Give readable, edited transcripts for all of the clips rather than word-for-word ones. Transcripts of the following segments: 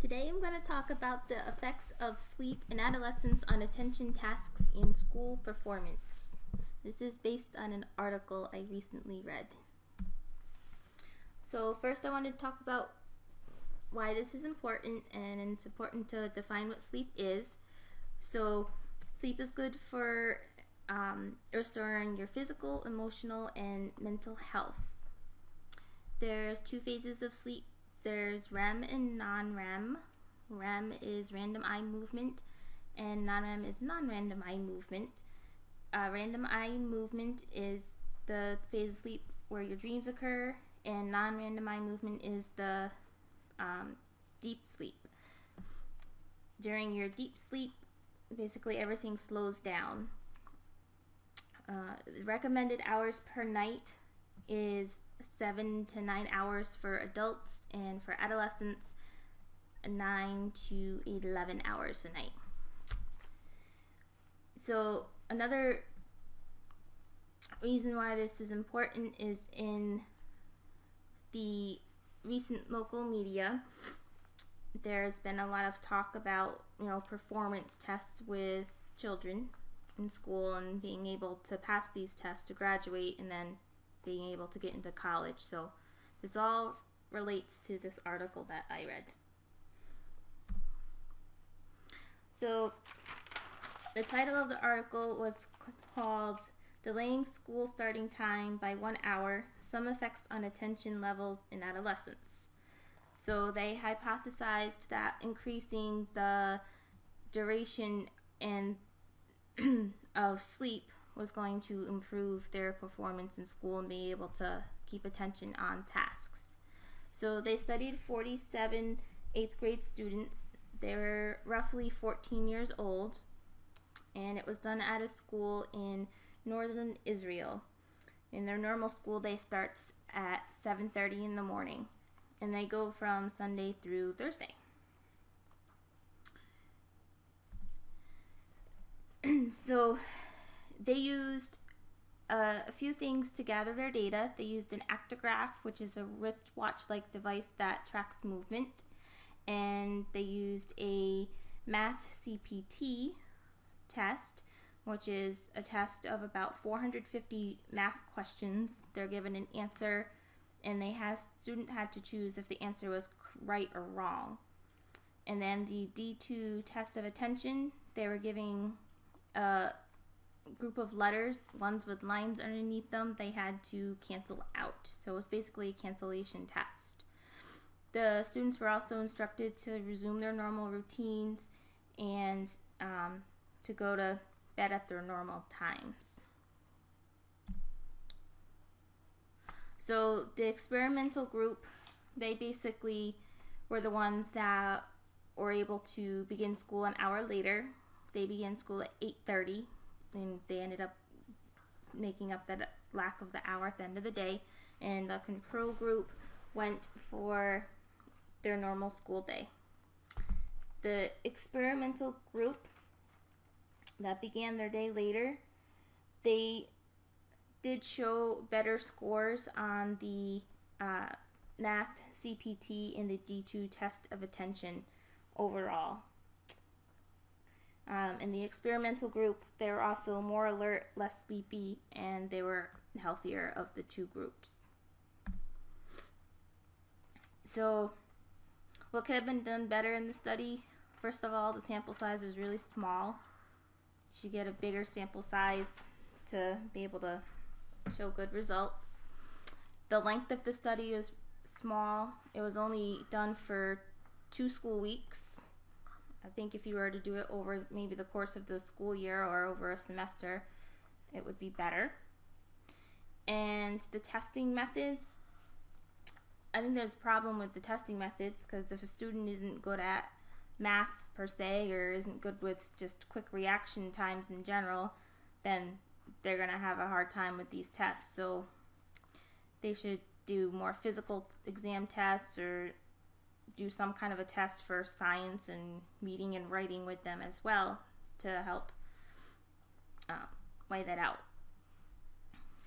Today I'm going to talk about the effects of sleep in adolescents on attention tasks and school performance. This is based on an article I recently read. So first I wanted to talk about why this is important, and it's important to define what sleep is. So sleep is good for restoring your physical, emotional, and mental health. There's two phases of sleep. There's REM and non-REM. REM is random eye movement, and non-REM is non-random eye movement. Random eye movement is the phase of sleep where your dreams occur, and non-random eye movement is the deep sleep. During your deep sleep, basically everything slows down. The recommended hours per night is 7 to 9 hours for adults, and for adolescents 9 to 11 hours a night. So another reason why this is important is in the recent local media there's been a lot of talk about performance tests with children in school and being able to pass these tests to graduate and then being able to get into college. So this all relates to this article that I read. So the title of the article was called "Delaying School Starting Time by 1 Hour, Some Effects on Attention Levels in Adolescents." So they hypothesized that increasing the duration and of sleep was going to improve their performance in school and be able to keep attention on tasks. So they studied 47 8th grade students. They were roughly 14 years old, and it was done at a school in northern Israel. In their normal school day starts at 7:30 in the morning, and they go from Sunday through Thursday. So they used a few things to gather their data. They used an actigraph, which is a wristwatch-like device that tracks movement, and they used a math CPT test, which is a test of about 450 math questions. They're given an answer, and student had to choose if the answer was right or wrong. And then the D2 test of attention, they were giving a group of letters, ones with lines underneath them, they had to cancel out. So it was basically a cancellation test. The students were also instructed to resume their normal routines and to go to bed at their normal times. So the experimental group, they basically were the ones that were able to begin school an hour later. They began school at 8:30, and they ended up making up that lack of the hour at the end of the day. And the control group went for their normal school day. The experimental group that began their day later, they did show better scores on the math CPT and the D2 test of attention overall. In the experimental group, they were also more alert, less sleepy, and they were healthier of the two groups. So what could have been done better in the study? First of all, the sample size was really small. You should get a bigger sample size to be able to show good results. The length of the study was small. It was only done for 2 school weeks. I think if you were to do it over maybe the course of the school year or over a semester, it would be better. And the testing methods, I think there's a problem with the testing methods, because if a student isn't good at math per se, or isn't good with just quick reaction times in general, then they're going to have a hard time with these tests. So they should do more physical exam tests, or do some kind of a test for science and reading and writing with them as well to help weigh that out.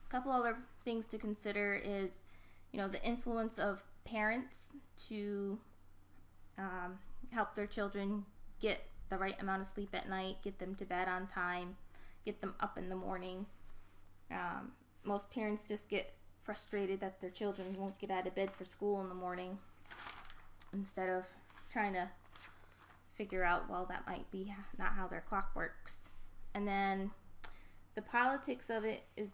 A couple other things to consider is, the influence of parents to help their children get the right amount of sleep at night, get them to bed on time, get them up in the morning. Most parents just get frustrated that their children won't get out of bed for school in the morning, instead of trying to figure out, well, that might be not how their clock works. And then the politics of it is,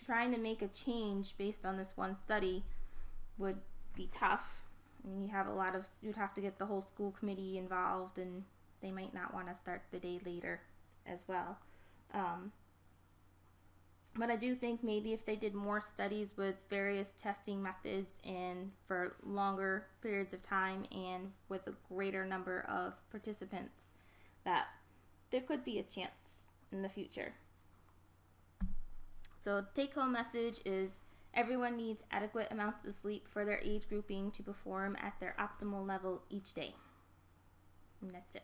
trying to make a change based on this one study would be tough. You'd have to get the whole school committee involved, and they might not want to start the day later as well. But I do think maybe if they did more studies with various testing methods and for longer periods of time and with a greater number of participants, that there could be a chance in the future. So take-home message is everyone needs adequate amounts of sleep for their age grouping to perform at their optimal level each day. And that's it.